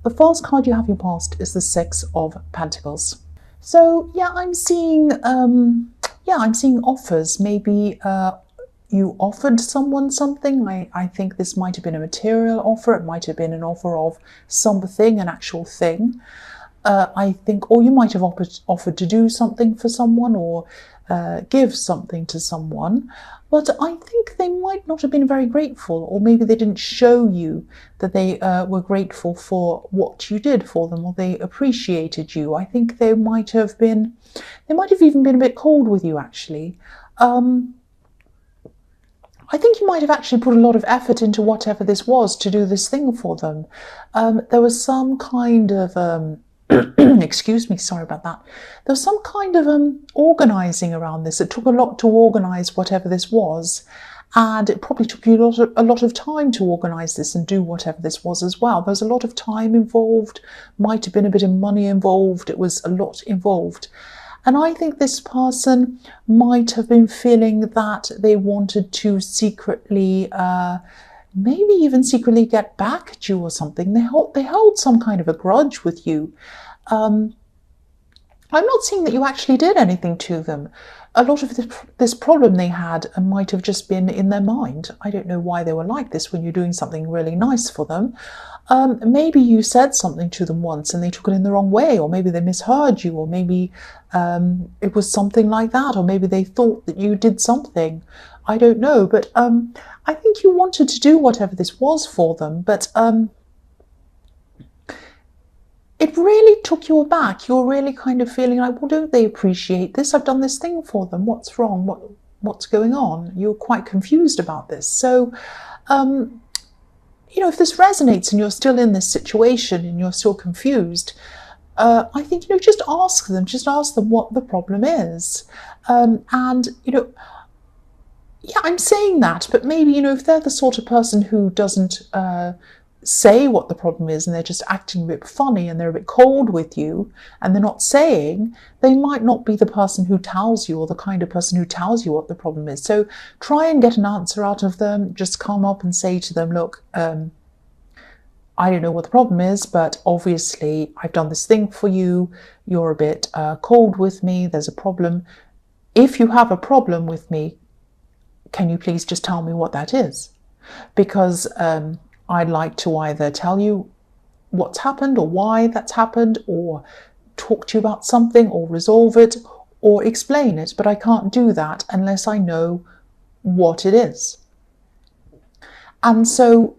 The first card you have your past is the Six of Pentacles. So yeah, I'm seeing offers. Maybe you offered someone something. I think this might have been a material offer. It might have been an offer of something, an actual thing. I think, or you might have offered to do something for someone or give something to someone. But I think they might not have been very grateful, or maybe they didn't show you that they were grateful for what you did for them, or they appreciated you. I think they might have even been a bit cold with you, actually. I think you might have actually put a lot of effort into whatever this was to do this thing for them. There was some kind of excuse me, sorry about that. There was some kind of organising around this. It took a lot to organise whatever this was, and it probably took you a lot of time to organise this and do whatever this was as well. There was a lot of time involved, might have been a bit of money involved. It was a lot involved. And I think this person might have been feeling that they wanted to secretly maybe even secretly get back at you or something. They held some kind of a grudge with you. I'm not seeing that you actually did anything to them. A lot of this problem they had might have just been in their mind. I don't know why they were like this when you're doing something really nice for them. Maybe you said something to them once and they took it in the wrong way, or maybe they misheard you, or maybe it was something like that, or maybe they thought that you did something. I don't know, but I think you wanted to do whatever this was for them, but it really took you aback. You're really kind of feeling like, well, don't they appreciate this? I've done this thing for them. What's wrong? What's going on? You're quite confused about this. So, if this resonates and you're still in this situation and you're still confused, I think, just ask them what the problem is. Yeah, I'm saying that, but maybe, if they're the sort of person who doesn't say what the problem is and they're just acting a bit funny and they're a bit cold with you and they're not saying, they might not be the person who tells you, or the kind of person who tells you what the problem is. So try and get an answer out of them. Just come up and say to them, look, I don't know what the problem is, but obviously I've done this thing for you. You're a bit cold with me. There's a problem. If you have a problem with me, can you please just tell me what that is? Because I'd like to either tell you what's happened or why that's happened, or talk to you about something, or resolve it, or explain it. But I can't do that unless I know what it is. And so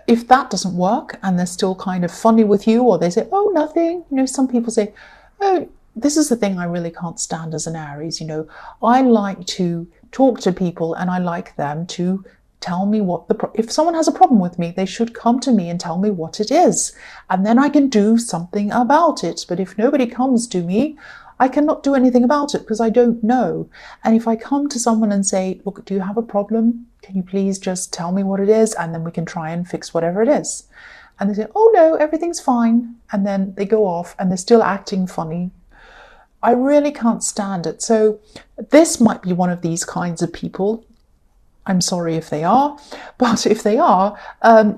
if that doesn't work and they're still kind of funny with you, or they say, oh, nothing. Some people say, oh, this is the thing I really can't stand as an Aries. I like to talk to people and I like them to tell me if someone has a problem with me, they should come to me and tell me what it is. And then I can do something about it. But if nobody comes to me, I cannot do anything about it because I don't know. And if I come to someone and say, look, do you have a problem? Can you please just tell me what it is? And then we can try and fix whatever it is. And they say, oh no, everything's fine. And then they go off and they're still acting funny. I really can't stand it. So this might be one of these kinds of people. I'm sorry if they are, but if they are,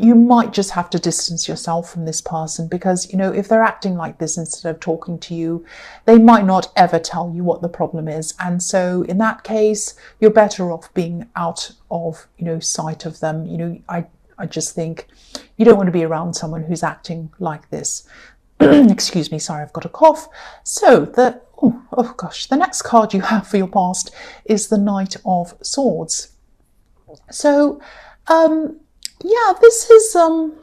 you might just have to distance yourself from this person, because, if they're acting like this instead of talking to you, they might not ever tell you what the problem is. And so in that case, you're better off being out of, sight of them. I just think you don't want to be around someone who's acting like this. Excuse me, sorry, I've got a cough. So the next card you have for your past is the Knight of Swords. So, this is, I'll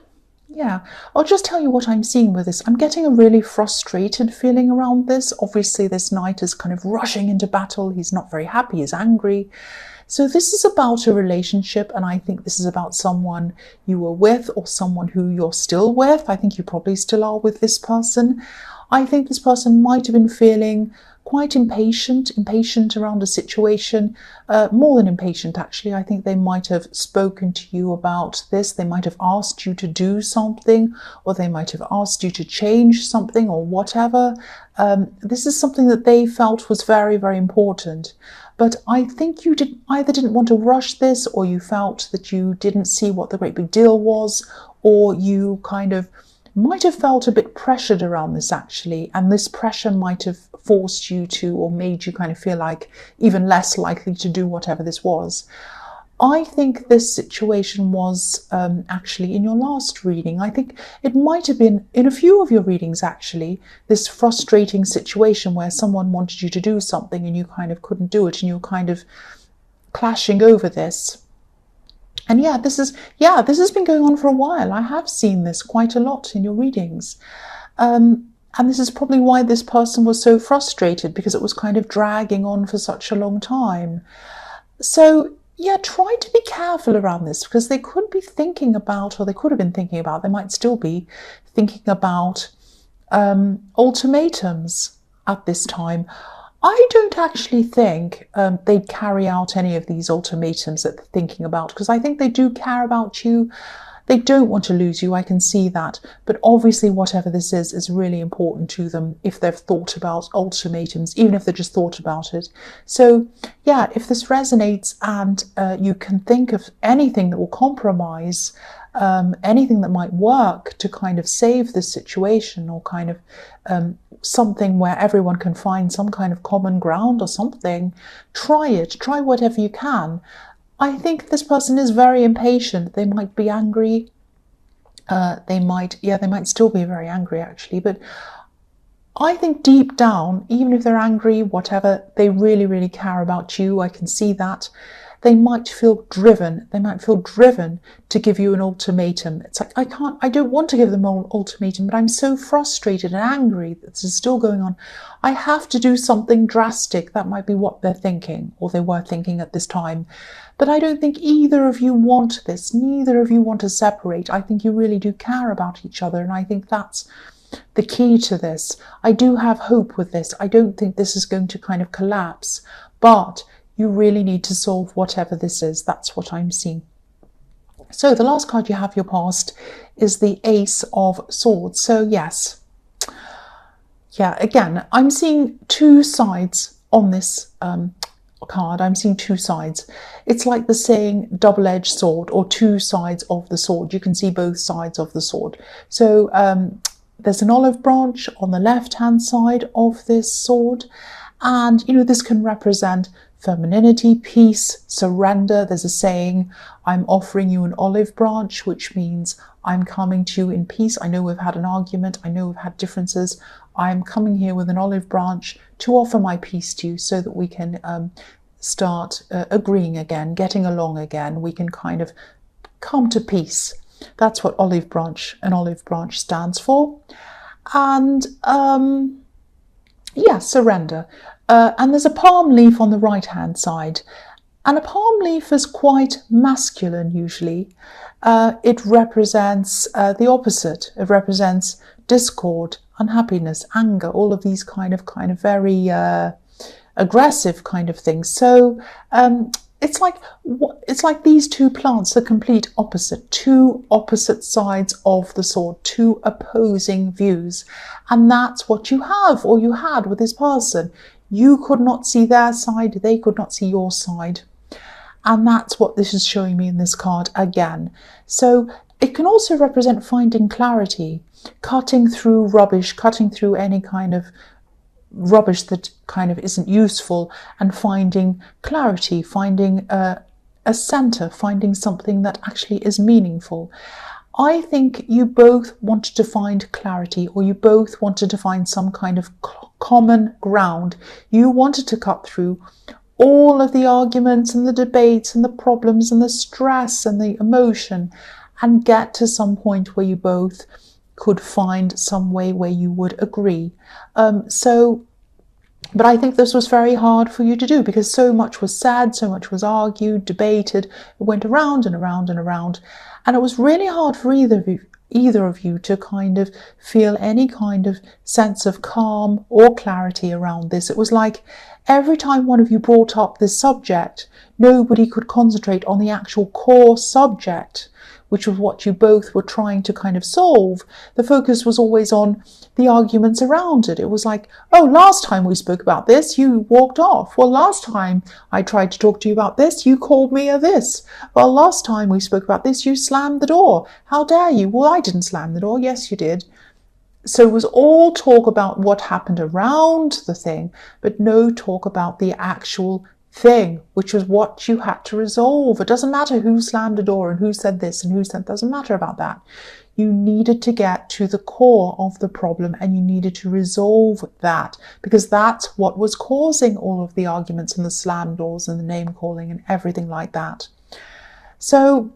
just tell you what I'm seeing with this. I'm getting a really frustrated feeling around this. Obviously, this knight is kind of rushing into battle. He's not very happy, he's angry. So this is about a relationship, and I think this is about someone you were with or someone who you're still with. I think you probably still are with this person. I think this person might have been feeling quite impatient around a situation, more than impatient actually. I think they might have spoken to you about this. They might have asked you to do something, or they might have asked you to change something or whatever. This is something that they felt was very, very important. But I think you either didn't want to rush this, or you felt that you didn't see what the great big deal was, or you kind of might have felt a bit pressured around this actually, and this pressure might have forced you to, or made you kind of feel like even less likely to do whatever this was. I think this situation was actually in your last reading. I think it might have been in a few of your readings actually, this frustrating situation where someone wanted you to do something and you kind of couldn't do it, and you're kind of clashing over this. And this has been going on for a while. I have seen this quite a lot in your readings. And this is probably why this person was so frustrated, because it was kind of dragging on for such a long time. So try to be careful around this, because they could be thinking about, or they could have been thinking about, they might still be thinking about ultimatums at this time. I don't actually think they'd carry out any of these ultimatums that they're thinking about, because I think they do care about you. They don't want to lose you, I can see that. But obviously whatever this is really important to them if they've thought about ultimatums, even if they just thought about it. So if this resonates and you can think of anything that will compromise, anything that might work to kind of save this situation, or kind of something where everyone can find some kind of common ground or something, try it. Try whatever you can. I think this person is very impatient. They might be angry. They might still be very angry actually. But I think deep down, even if they're angry, whatever, they really, really care about you. I can see that. They might feel driven. They might feel driven to give you an ultimatum. It's like, I don't want to give them an ultimatum, but I'm so frustrated and angry that this is still going on. I have to do something drastic. That might be what they're thinking, or they were thinking at this time. But I don't think either of you want this. Neither of you want to separate. I think you really do care about each other. And I think that's the key to this. I do have hope with this. I don't think this is going to kind of collapse, but you really need to solve whatever this is. That's what I'm seeing. So the last card you have, your past, is the Ace of Swords. So yes. Again, I'm seeing two sides on this card. I'm seeing two sides. It's like the saying double-edged sword, or two sides of the sword. You can see both sides of the sword. So there's an olive branch on the left-hand side of this sword. And, this can represent femininity, peace, surrender. There's a saying, I'm offering you an olive branch, which means I'm coming to you in peace. I know we've had an argument. I know we've had differences. I'm coming here with an olive branch to offer my peace to you, so that we can start agreeing again, getting along again. We can kind of come to peace. That's what an olive branch stands for. And surrender. And there's a palm leaf on the right hand side, and a palm leaf is quite masculine usually. It represents the opposite. It represents discord, unhappiness, anger, all of these kind of very aggressive kind of things. So it's like these two plants, the complete opposite, two opposite sides of the sword, two opposing views. And that's what you have, or you had, with this person. You could not see their side, they could not see your side. And that's what this is showing me in this card again. So it can also represent finding clarity, cutting through rubbish, cutting through any kind of rubbish that kind of isn't useful, and finding clarity, finding a center, finding something that actually is meaningful. I think you both wanted to find clarity, or you both wanted to find some kind of common ground. You wanted to cut through all of the arguments and the debates and the problems and the stress and the emotion, and get to some point where you both could find some way where you would agree. But I think this was very hard for you to do, because so much was said, so much was argued, debated, it went around and around and around. And it was really hard for either of you to kind of feel any kind of sense of calm or clarity around this. It was like every time one of you brought up this subject, nobody could concentrate on the actual core subject, which was what you both were trying to kind of solve, the focus was always on the arguments around it. It was like, oh, last time we spoke about this, you walked off. Well, last time I tried to talk to you about this, you called me a this. Well, last time we spoke about this, you slammed the door. How dare you? Well, I didn't slam the door. Yes, you did. So it was all talk about what happened around the thing, but no talk about the actual thing, which was what you had to resolve. It doesn't matter who slammed the door and who said this and who said, doesn't matter about that. You needed to get to the core of the problem and you needed to resolve that, because that's what was causing all of the arguments and the slam doors and the name calling and everything like that. So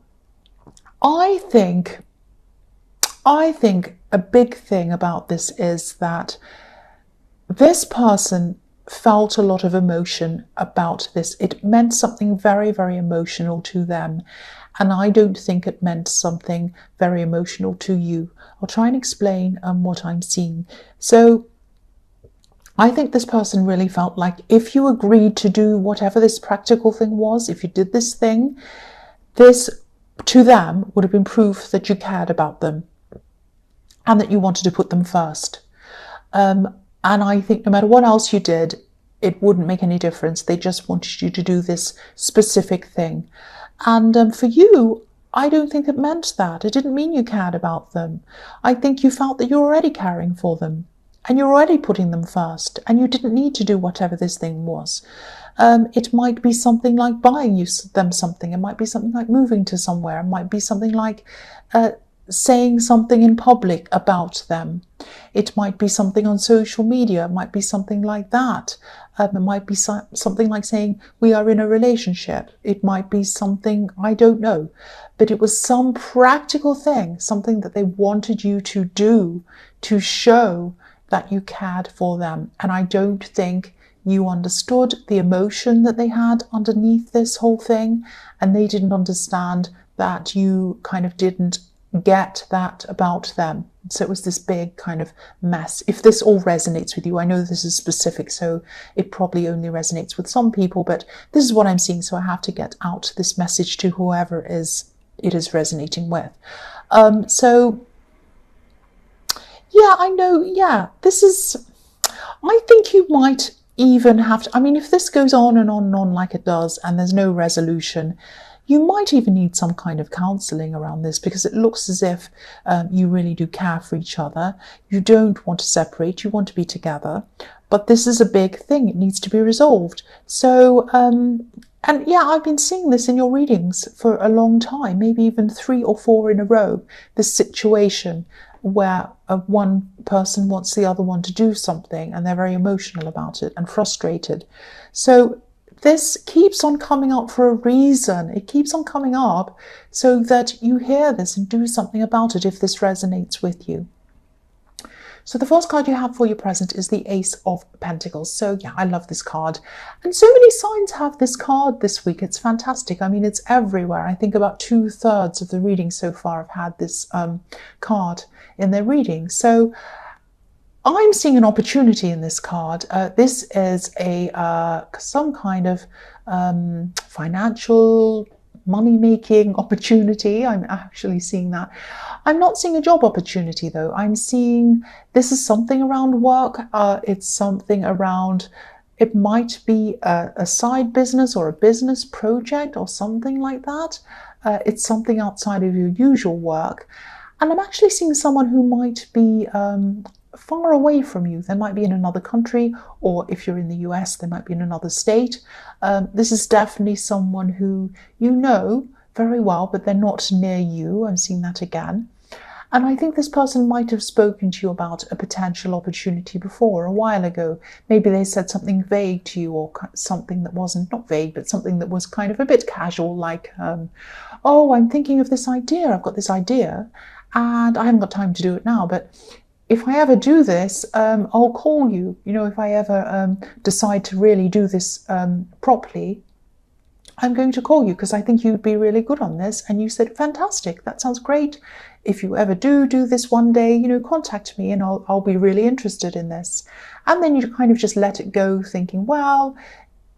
I think a big thing about this is that this person felt a lot of emotion about this. It meant something very, very emotional to them. And I don't think it meant something very emotional to you. I'll try and explain what I'm seeing. So I think this person really felt like if you agreed to do whatever this practical thing was, if you did this thing, this to them would have been proof that you cared about them and that you wanted to put them first. And I think no matter what else you did, it wouldn't make any difference. They just wanted you to do this specific thing. And for you, I don't think it meant that. It didn't mean you cared about them. I think you felt that you're already caring for them and you're already putting them first and you didn't need to do whatever this thing was. It might be something like buying them something. It might be something like moving to somewhere. It might be something like saying something in public about them. It might be something on social media. It might be something like that. It might be something like saying we are in a relationship. It might be something, I don't know, but it was some practical thing, something that they wanted you to do to show that you cared for them. And I don't think you understood the emotion that they had underneath this whole thing, and they didn't understand that you kind of didn't get that about them. So it was this big kind of mess. If this all resonates with you, I know this is specific, so it probably only resonates with some people, but this is what I'm seeing, so I have to get out this message to whoever it is resonating with. So yeah, I know, yeah, this is, I think you might even have to, I mean, if this goes on and on and on like it does, and there's no resolution, you might even need some kind of counselling around this, because it looks as if you really do care for each other. You don't want to separate, you want to be together, but this is a big thing. It needs to be resolved. So, and yeah, I've been seeing this in your readings for a long time, maybe even 3 or 4 in a row, this situation where one person wants the other one to do something and they're very emotional about it and frustrated. So this keeps on coming up for a reason. It keeps on coming up so that you hear this and do something about it if this resonates with you. So the first card you have for your present is the Ace of Pentacles. So yeah, I love this card. And so many signs have this card this week. It's fantastic. I mean, it's everywhere. I think about 2/3 of the readings so far have had this card in their reading. So I'm seeing an opportunity in this card. This is some kind of financial money-making opportunity. I'm actually seeing that. I'm not seeing a job opportunity though. I'm seeing this is something around work. It's something around, it might be a side business or a business project or something like that. It's something outside of your usual work. And I'm actually seeing someone who might be far away from you. They might be in another country, or if you're in the US, they might be in another state. This is definitely someone who you know very well, but they're not near you. I'm seeing that again. And I think this person might have spoken to you about a potential opportunity before, a while ago. Maybe they said something vague to you, or something that wasn't, not vague, but something that was kind of a bit casual, like, oh, I'm thinking of this idea. I've got this idea and I haven't got time to do it now, but if I ever do this, I'll call you. You know, if I ever decide to really do this properly, I'm going to call you because I think you'd be really good on this. And you said, fantastic, that sounds great. If you ever do this one day, you know, contact me and I'll be really interested in this. And then you kind of just let it go thinking, well,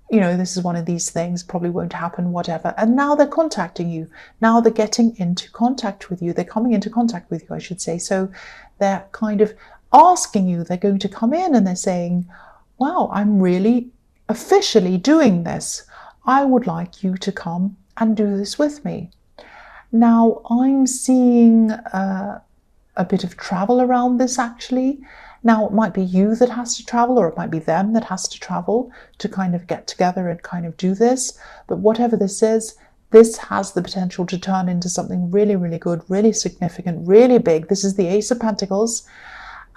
this is one of these things, probably won't happen, whatever. And now they're contacting you. Now they're getting into contact with you. They're coming into contact with you, I should say. So they're kind of asking you, they're going to come in and they're saying, wow, I'm really officially doing this. I would like you to come and do this with me. Now, I'm seeing a bit of travel around this, actually. Now, it might be you that has to travel, or it might be them that has to travel to kind of get together and kind of do this. But whatever this is, this has the potential to turn into something really, really good, really significant, really big. This is the Ace of Pentacles.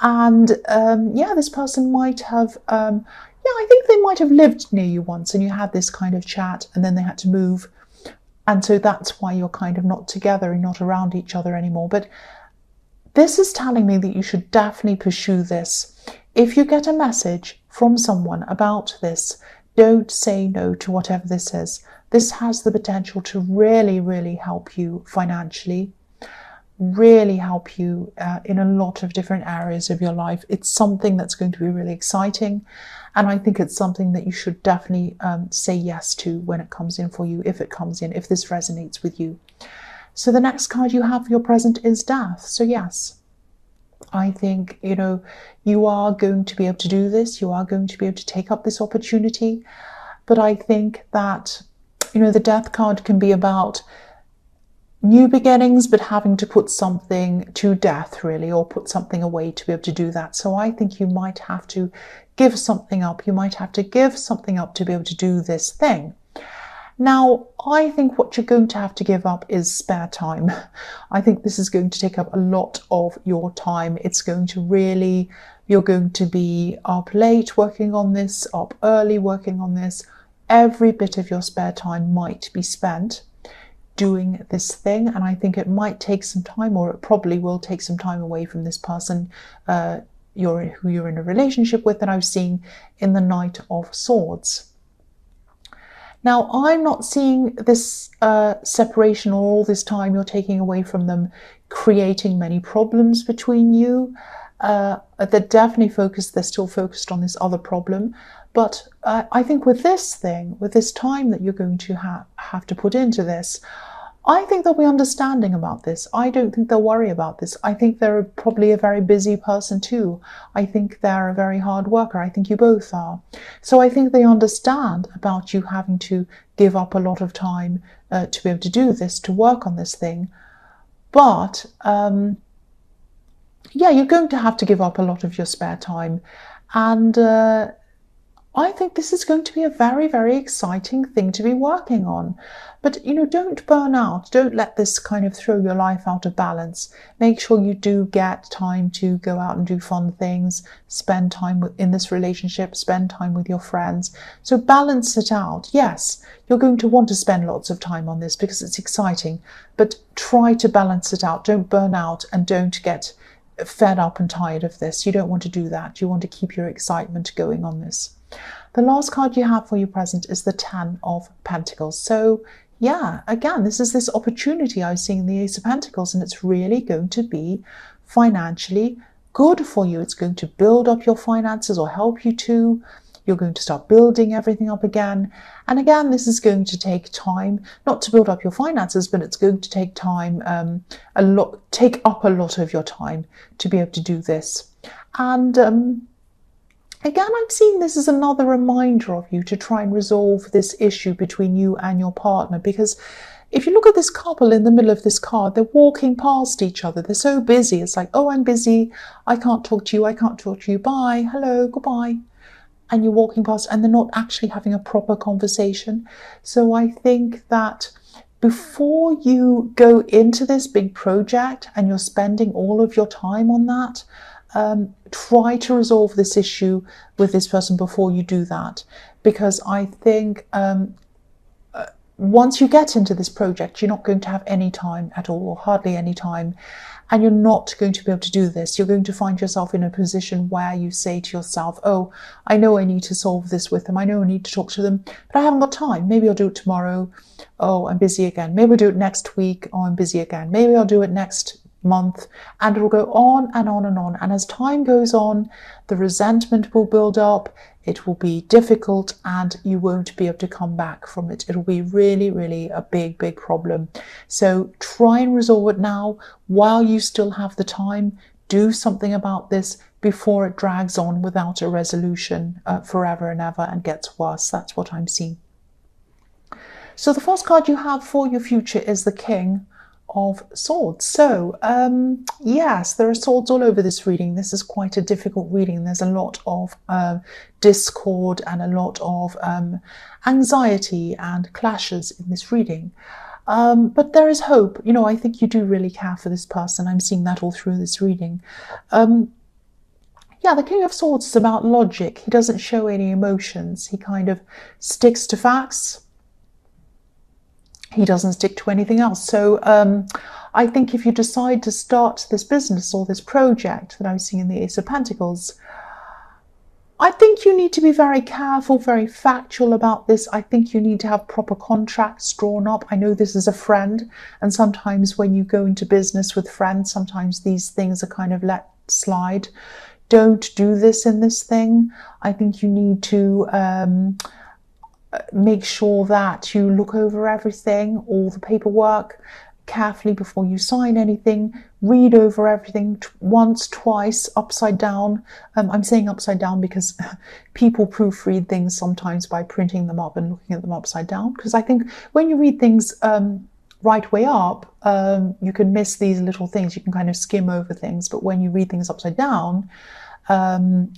And this person might have, I think they might have lived near you once and you had this kind of chat and then they had to move. And so that's why you're kind of not together and not around each other anymore. But this is telling me that you should definitely pursue this. If you get a message from someone about this, don't say no to whatever this is. This has the potential to really, really help you financially, really help you in a lot of different areas of your life. It's something that's going to be really exciting. And I think it's something that you should definitely say yes to when it comes in for you, if it comes in, if this resonates with you. So the next card you have for your present is Death. So yes, I think, you are going to be able to do this. You are going to be able to take up this opportunity. But I think that, the Death card can be about new beginnings, but having to put something to death, really, or put something away to be able to do that. So I think you might have to give something up. You might have to give something up to be able to do this thing. Now, I think what you're going to have to give up is spare time. I think this is going to take up a lot of your time. It's going to really, you're going to be up late working on this, up early working on this. Every bit of your spare time might be spent doing this thing. And I think it might take some time, or it probably will take some time away from this person who you're in a relationship with, that I've seen in the Knight of Swords. Now, I'm not seeing this separation or all this time you're taking away from them creating many problems between you. They're definitely focused, they're still focused on this other problem. But I think with this thing, with this time that you're going to have to put into this, I think they'll be understanding about this. I don't think they'll worry about this. I think they're probably a very busy person too. I think they're a very hard worker. I think you both are. So I think they understand about you having to give up a lot of time to be able to do this, to work on this thing. But you're going to have to give up a lot of your spare time. And I think this is going to be a very, very exciting thing to be working on. But, don't burn out. Don't let this kind of throw your life out of balance. Make sure you do get time to go out and do fun things, spend time in this relationship, spend time with your friends. So balance it out. Yes, you're going to want to spend lots of time on this because it's exciting, but try to balance it out. Don't burn out and don't get fed up and tired of this. You don't want to do that. You want to keep your excitement going on this. The last card you have for your present is the Ten of Pentacles. So yeah, again, this is this opportunity I was seeing in the Ace of Pentacles, and it's really going to be financially good for you. It's going to build up your finances or help you to. You're going to start building everything up again. And again, this is going to take time, not to build up your finances, but it's going to take time, take up a lot of your time to be able to do this. And again, I'm seeing this as another reminder of you to try and resolve this issue between you and your partner. Because if you look at this couple in the middle of this card, they're walking past each other. They're so busy. It's like, oh, I'm busy. I can't talk to you. I can't talk to you. Bye. Hello. Goodbye. And you're walking past and they're not actually having a proper conversation. So I think that before you go into this big project and you're spending all of your time on that, try to resolve this issue with this person before you do that. Because I think once you get into this project, you're not going to have any time at all, or hardly any time. And you're not going to be able to do this. You're going to find yourself in a position where you say to yourself, oh, I know I need to solve this with them. I know I need to talk to them, but I haven't got time. Maybe I'll do it tomorrow. Oh, I'm busy again. Maybe I'll do it next week. Oh, I'm busy again. Maybe I'll do it next month, and it will go on and on and on. And as time goes on, the resentment will build up, it will be difficult, and you won't be able to come back from it. It'll be really, really a big, big problem. So try and resolve it now while you still have the time. Do something about this before it drags on without a resolution forever and ever and gets worse. That's what I'm seeing. So the first card you have for your future is the King of Swords. So yes, there are swords all over this reading. This is quite a difficult reading. There's a lot of discord and a lot of anxiety and clashes in this reading. But there is hope. You know, I think you do really care for this person. I'm seeing that all through this reading. Yeah, the King of Swords is about logic. He doesn't show any emotions. He kind of sticks to facts. He doesn't stick to anything else. So I think if you decide to start this business or this project that I'm seeing in the Ace of Pentacles, I think you need to be very careful, very factual about this. I think you need to have proper contracts drawn up. I know this is a friend, and sometimes when you go into business with friends, sometimes these things are kind of let slide. Don't do this in this thing. I think you need to make sure that you look over everything, all the paperwork carefully before you sign anything. Read over everything once, twice, upside down. I'm saying upside down because people proofread things sometimes by printing them up and looking at them upside down, because I think when you read things right way up, you can miss these little things. You can kind of skim over things, but when you read things upside down,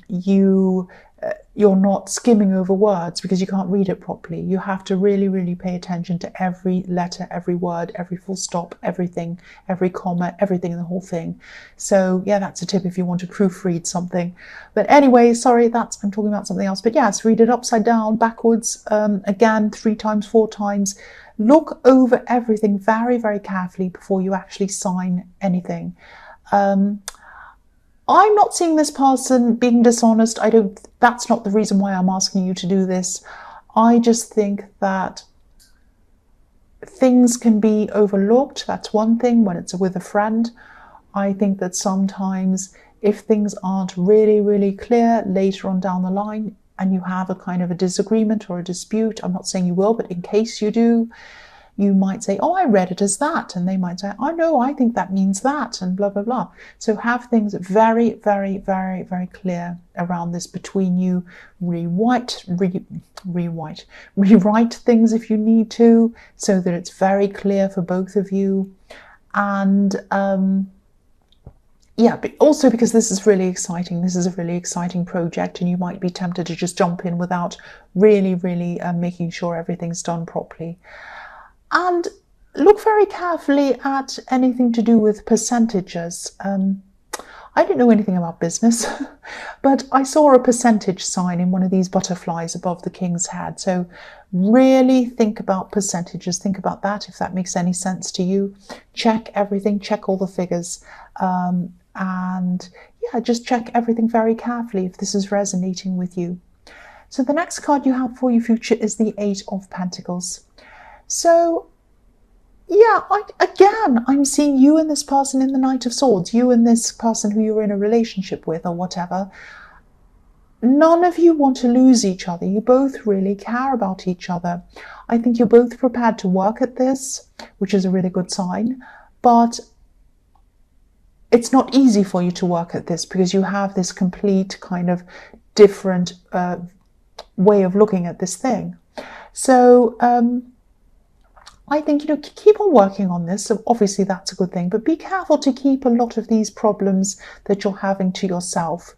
you're not skimming over words because you can't read it properly. You have to really, really pay attention to every letter, every word, every full stop, everything, every comma, everything in the whole thing. So yeah, that's a tip if you want to proofread something. But anyway, sorry, I'm talking about something else. But yes, read it upside down, backwards, again, 3 times, 4 times. Look over everything very, very carefully before you actually sign anything. I'm not seeing this person being dishonest. That's not the reason why I'm asking you to do this. I just think that things can be overlooked. That's one thing when it's with a friend. I think that sometimes if things aren't really, really clear later on down the line and you have a kind of a disagreement or a dispute, I'm not saying you will, but in case you do, you might say, oh, I read it as that. And they might say, oh, no, I think that means that, and blah, blah, blah. So have things very, very, very, very clear around this between you. Rewrite things if you need to, so that it's very clear for both of you. And yeah, but also because this is really exciting. This is a really exciting project, and you might be tempted to just jump in without really, really making sure everything's done properly. And look very carefully at anything to do with percentages. I don't know anything about business, but I saw a percentage sign in one of these butterflies above the king's head. So really think about percentages. Think about that, if that makes any sense to you. Check everything, check all the figures. And yeah, just check everything very carefully if this is resonating with you. So the next card you have for your future is the 8 of Pentacles. So, yeah, again, I'm seeing you and this person in the Knight of Swords, you and this person who you're in a relationship with or whatever. None of you want to lose each other. You both really care about each other. I think you're both prepared to work at this, which is a really good sign. But it's not easy for you to work at this because you have this complete kind of different way of looking at this thing. So, I think, you know, keep on working on this. So obviously that's a good thing, but be careful to keep a lot of these problems that you're having to yourself.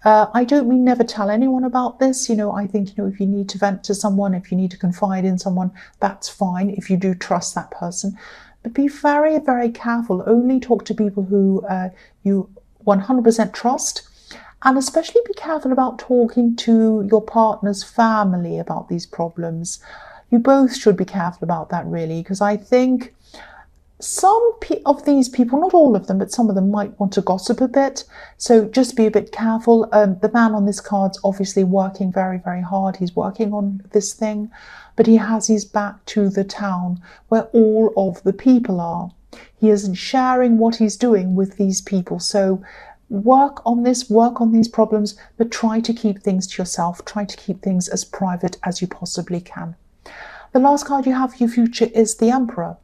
I don't mean never tell anyone about this. You know, I think, you know, if you need to vent to someone, if you need to confide in someone, that's fine if you do trust that person. But be very, very careful. Only talk to people who you 100% trust. And especially be careful about talking to your partner's family about these problems. You both should be careful about that, really, because I think some of these people, not all of them, but some of them might want to gossip a bit. So just be a bit careful. The man on this card's obviously working very, very hard. He's working on this thing, but he has his back to the town where all of the people are. He isn't sharing what he's doing with these people. So work on this, work on these problems, but try to keep things to yourself. Try to keep things as private as you possibly can. The last card you have for your future is the Emperor.